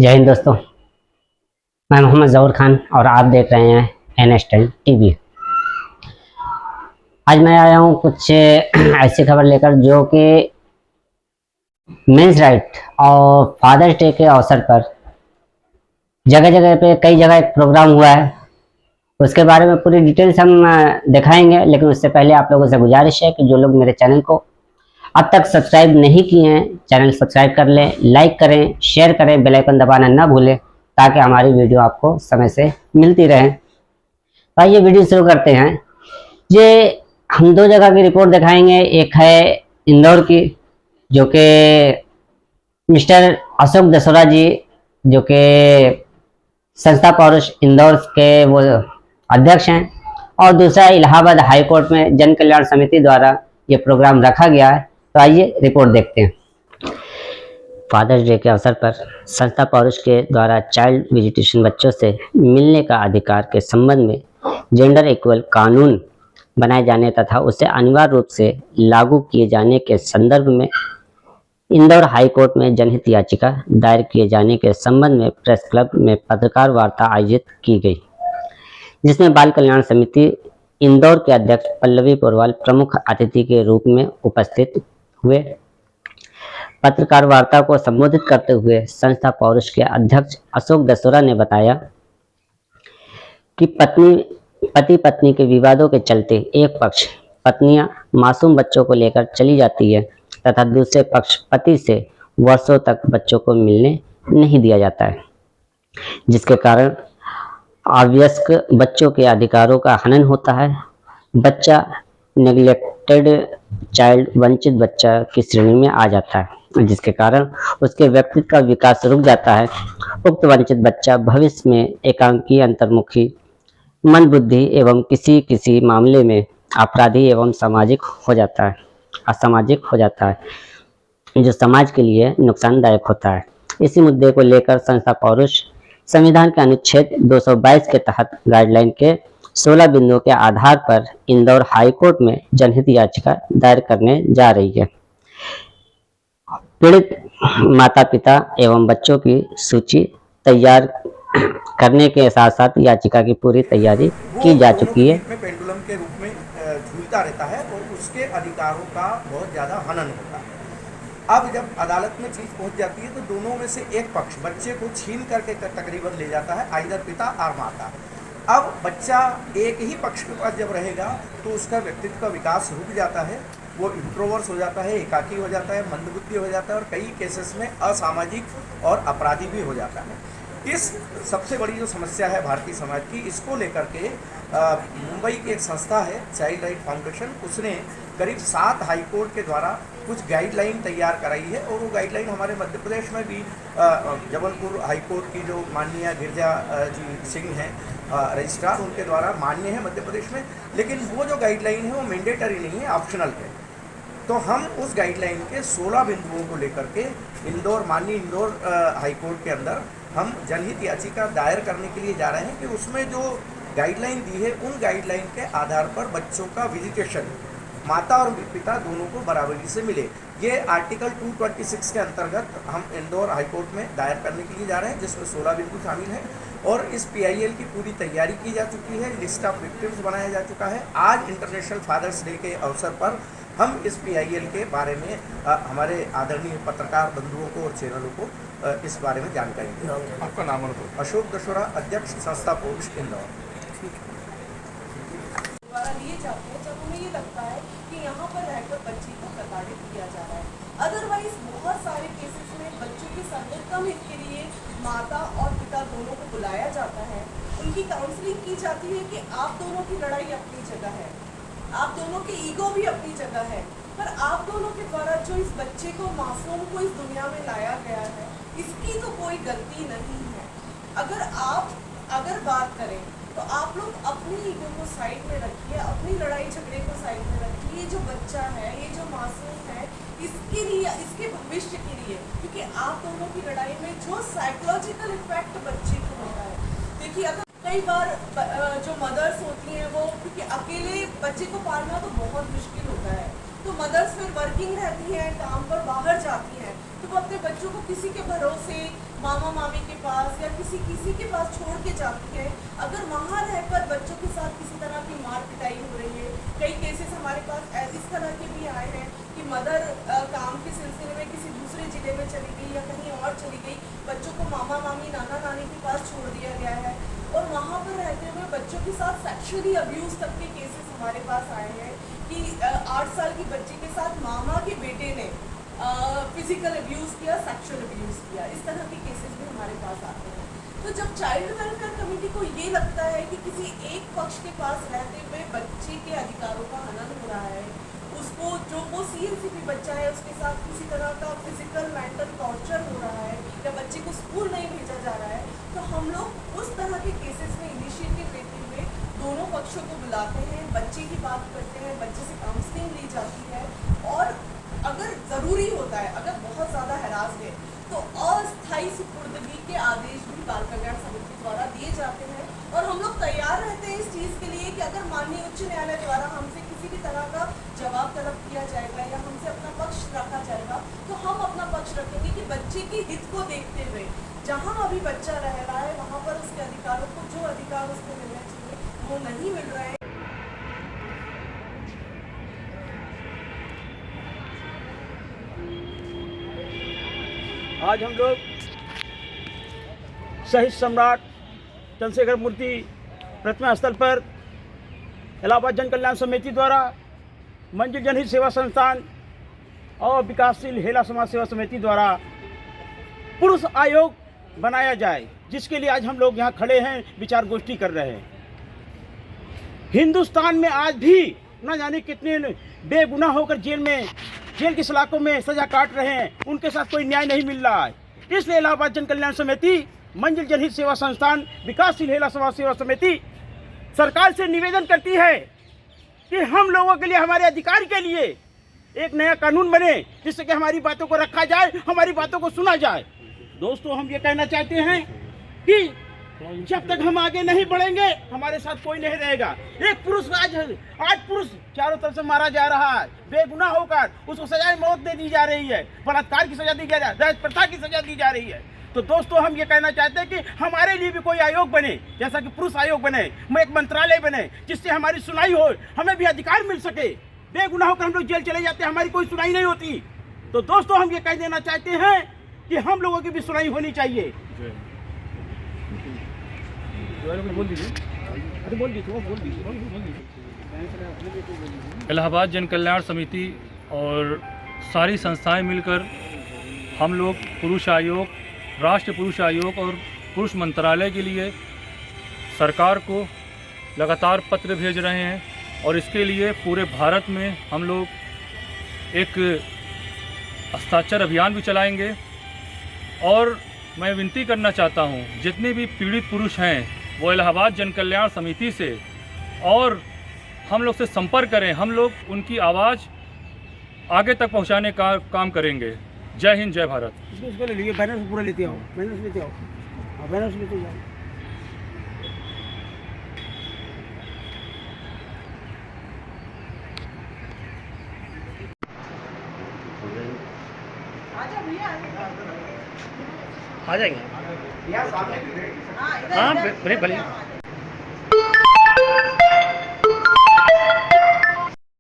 जय हिंद दोस्तों। मैं मोहम्मद ज़हूर खान और आप देख रहे हैं NS10 टीवी। आज मैं आया हूँ कुछ ऐसी खबर लेकर जो कि मेंस राइट और फादर्स डे के अवसर पर जगह जगह पे कई जगह एक प्रोग्राम हुआ है। उसके बारे में पूरी डिटेल्स हम दिखाएंगे, लेकिन उससे पहले आप लोगों से गुजारिश है कि जो लोग मेरे चैनल को अब तक सब्सक्राइब नहीं किए हैं, चैनल सब्सक्राइब कर लें, लाइक करें, शेयर करें, बेल आइकन दबाना ना भूलें ताकि हमारी वीडियो आपको समय से मिलती रहे। तो आइए वीडियो शुरू करते हैं। ये हम दो जगह की रिपोर्ट दिखाएंगे। एक है इंदौर की, जो कि मिस्टर अशोक दसोरा जी, जो कि संस्था पौरुष इंदौर के वो अध्यक्ष हैं, और दूसरा इलाहाबाद हाई कोर्ट में जन कल्याण समिति द्वारा ये प्रोग्राम रखा गया है। तो आइए रिपोर्ट देखते हैं। फादर्स डे के अवसर पर संस्था पौरुष के द्वारा चाइल्ड विजिटेशन बच्चों से मिलने का अधिकार के संबंध में जेंडर इक्वल कानून बनाए जाने तथा उसे अनिवार्य रूप से लागू किए जाने के संदर्भ में इंदौर हाई कोर्ट में जनहित याचिका दायर किए जाने के संबंध में प्रेस क्लब में पत्रकार वार्ता आयोजित की गई, जिसमें बाल कल्याण समिति इंदौर के अध्यक्ष पल्लवी पोरवाल प्रमुख अतिथि के रूप में उपस्थित हुए। पत्रकार वार्ता को संबोधित करते हुए संस्था पौरुष के अध्यक्ष अशोक दसोरा ने बताया कि पति पत्नी के विवादों के चलते एक पक्ष पत्नियां मासूम बच्चों को लेकर चली जाती है तथा दूसरे पक्ष पति से वर्षों तक बच्चों को मिलने नहीं दिया जाता है, जिसके कारण अवयस्क बच्चों के अधिकारों का हनन होता है। बच्चा नेग्लेक्टेड चाइल्ड, वंचित बच्चा की श्रेणी में आ जाता है, जिसके कारण उसके व्यक्तित्व का विकास रुक जाता है। उक्त वंचित बच्चा भविष्य में एकांकी, अंतर्मुखी, मंदबुद्धि एवं किसी किसी मामले में अपराधी एवं असामाजिक हो जाता है, जो समाज के लिए नुकसानदायक होता है। इसी मुद्दे को लेकर संस्था पौरुष संविधान के अनुच्छेद 222 के तहत गाइडलाइन के 16 बिंदुओं के आधार पर इंदौर हाई कोर्ट में जनहित याचिका दायर करने जा रही है। पीड़ित माता पिता एवं बच्चों की सूची तैयार करने के साथ साथ याचिका की पूरी तैयारी की जा चुकी है। पेंडुलम के रूप में झूलता रहता है और उसके अधिकारों का बहुत ज़्यादा हनन होता है। अब जब अदालत में चीज़ पहुंच जाती है तो दोनों में से एक पक्ष बच्चे को छीन करके तकरीबन ले जाता है, आइदर पिता और माता। अब बच्चा एक ही पक्ष के पास जब रहेगा तो उसका व्यक्तित्व का विकास रुक जाता है, वो इंट्रोवर्स हो जाता है, एकाकी हो जाता है, मंदबुद्धि हो जाता है और कई केसेस में असामाजिक और अपराधी भी हो जाता है। इस सबसे बड़ी जो समस्या है भारतीय समाज की, इसको लेकर के मुंबई की एक संस्था है चाइल्ड राइट फाउंडेशन, उसने करीब 7 हाई कोर्ट के द्वारा कुछ गाइडलाइन तैयार कराई है और वो गाइडलाइन हमारे मध्य प्रदेश में भी जबलपुर हाई कोर्ट की जो माननीय गिरजा जी सिंह हैं रजिस्ट्रार, उनके द्वारा मान्य है मध्य प्रदेश में। लेकिन वो जो गाइडलाइन है वो मैंडेटरी नहीं है, ऑप्शनल है। तो हम उस गाइडलाइन के 16 बिंदुओं को लेकर के माननीय इंदौर हाई कोर्ट के अंदर हम जनहित याचिका दायर करने के लिए जा रहे हैं कि उसमें जो गाइडलाइन दी है उन गाइडलाइन के आधार पर बच्चों का विजिटेशन माता और पिता दोनों को बराबरी से मिले। ये आर्टिकल 226 के अंतर्गत हम इंदौर हाई कोर्ट में दायर करने के लिए जा रहे हैं, जिसमें 16 बिंदु शामिल हैं और इस PIL की पूरी तैयारी की जा चुकी है, लिस्ट ऑफ विक्टिम्स बनाया जा चुका है। आज इंटरनेशनल फादर्स डे के अवसर पर हम इस PIL के बारे में हमारे आदरणीय पत्रकार बंधुओं को और चैनलों को इस बारे में जानकारी दें। आपका नाम और अशोक दसोरा, अध्यक्ष संस्था पौरुष इंदौर। द्वारा लिए जाते हैं जब उन्हें ये लगता है कि यहाँ पर रहकर बच्ची को प्रताड़ित किया जा रहा है। अदरवाइज बहुत सारे केसेस में बच्चों की सर्वोत्तम हित के लिए माता और पिता दोनों को बुलाया जाता है, उनकी काउंसलिंग की जाती है कि आप दोनों की लड़ाई अपनी जगह है, आप दोनों के ईगो भी अपनी जगह है, पर आप दोनों के द्वारा जो इस बच्चे को, मासूम को इस दुनिया में लाया गया है, इसकी तो कोई गलती नहीं है। अगर बात करें तो आप लोग अपनी ईगो को साइड में रखिए, अपनी लड़ाई झगड़े को साइड में रखिए। ये जो बच्चा है, ये जो मासूम है, इसके लिए, इसके भविष्य के लिए, क्योंकि आप दोनों की लड़ाई में जो साइकोलॉजिकल इफेक्ट बच्चे को होता है, देखिए अगर कई बार जो मदर्स होती हैं वो, क्योंकि अकेले बच्चे को पालना तो बहुत मुश्किल होता है, तो मदर्स फिर वर्किंग रहती हैं, काम पर बाहर जाती हैं, तो वो अपने बच्चों को किसी के भरोसे मामा मामी के पास या किसी के पास छोड़ के जाती है। अगर वहाँ रहकर बच्चों के साथ किसी तरह की मार पिटाई हो रही है, कई केसेस हमारे पास इस तरह के भी आए हैं कि मदर काम के सिलसिले में किसी दूसरे ज़िले में चली गई या कहीं और चली गई, बच्चों को मामा मामी नाना नानी के पास छोड़ दिया गया है और वहाँ पर रहते हुए बच्चों के साथ सेक्सुअली अब्यूज़ तक के केसेस हमारे पास आए हैं कि 8 साल की बच्ची के साथ मामा के बेटे ने फिजिकल अब्यूज़ किया, सेक्सुअल अब्यूज़ किया। इस तरह के केसेस भी हमारे पास आते हैं। तो जब चाइल्ड वेलफेयर कमेटी को ये लगता है कि किसी एक पक्ष के पास रहते हुए बच्चे के अधिकारों का हनन हो रहा है, उसको जो वो CNCP बच्चा है उसके साथ किसी तरह का फिजिकल मेंटल टॉर्चर हो रहा है या बच्चे को स्कूल नहीं भेजा जा रहा है, तो हम लोग उस तरह के केसेस में इनिशिएटिव लेते हुए दोनों पक्षों को बुलाते हैं, बच्चे की बात करते हैं, बच्चे से काउंसलिंग ली जाती है और अगर ज़रूरी होता है, अगर बहुत ज़्यादा हरास है तो अस्थायी सुपुर्दगी के आदेश भी बाल कल्याण समिति द्वारा दिए जाते हैं और हम लोग तैयार रहते हैं इस चीज़ के लिए कि अगर माननीय उच्च न्यायालय द्वारा हमसे किसी भी तरह का जवाब तलब किया जाएगा या हमसे अपना पक्ष रखा जाएगा तो हम अपना पक्ष रखेंगे कि बच्चे के हित को देखते हुए जहाँ अभी बच्चा रह रहा है वहाँ पर उसके अधिकारों को जो अधिकार उसको मिलना चाहिए वो नहीं मिल रहा है। आज हम लोग शहीद सम्राट चंद्रशेखर मूर्ति प्रतिमा स्थल पर इलाहाबाद जन कल्याण समिति द्वारा मंजिल जनहित सेवा संस्थान और विकासशील हेला समाज सेवा समिति द्वारा पुरुष आयोग बनाया जाए, जिसके लिए आज हम लोग यहाँ खड़े हैं, विचार गोष्ठी कर रहे हैं। हिंदुस्तान में आज भी न जाने कितने बेगुनाह होकर जेल की सलाखों में सजा काट रहे हैं, उनके साथ कोई न्याय नहीं मिल रहा है। इसलिए इलाहाबाद जन कल्याण समिति मंजिल जनहित सेवा संस्थान विकासशील हेला समाज सेवा समिति सरकार से निवेदन करती है कि हम लोगों के लिए, हमारे अधिकार के लिए एक नया कानून बने जिससे कि हमारी बातों को रखा जाए, हमारी बातों को सुना जाए। दोस्तों, हम ये कहना चाहते हैं कि जब तक हम आगे नहीं बढ़ेंगे हमारे साथ कोई नहीं रहेगा। एक पुरुष आज पुरुष चारों तरफ से मारा जा रहा है, बेगुनाह होकर उसको सजाए मौत दे दी जा रही है, बलात्कार की सजा दी जा रही है, दहेज प्रथा की सजा दी जा रही है। तो दोस्तों, हम ये कहना चाहते हैं कि हमारे लिए भी कोई आयोग बने, जैसा कि पुरुष आयोग बने, एक मंत्रालय बने, जिससे हमारी सुनाई हो, हमें भी अधिकार मिल सके। बेगुनाह होकर हम लोग जेल चले जाते हैं, हमारी कोई सुनाई नहीं होती। तो दोस्तों, हम ये कह देना चाहते हैं कि हम लोगों की भी सुनाई होनी चाहिए। इलाहाबाद जन कल्याण समिति और सारी संस्थाएं मिलकर हम लोग पुरुष आयोग, राष्ट्रीय पुरुष आयोग और पुरुष मंत्रालय के लिए सरकार को लगातार पत्र भेज रहे हैं और इसके लिए पूरे भारत में हम लोग एक हस्ताक्षर अभियान भी चलाएंगे। और मैं विनती करना चाहता हूं, जितने भी पीड़ित पुरुष हैं वो इलाहाबाद जन कल्याण समिति से और हम लोग से संपर्क करें। हम लोग उनकी आवाज़ आगे तक पहुंचाने का काम करेंगे। जय हिंद, जय भारत। इसको ले लीजिए, बैनर पूरा लेते आओ, बैनर लेते आओ, बैनर लेते जाओ। आ जाएंगे। हाँ, भले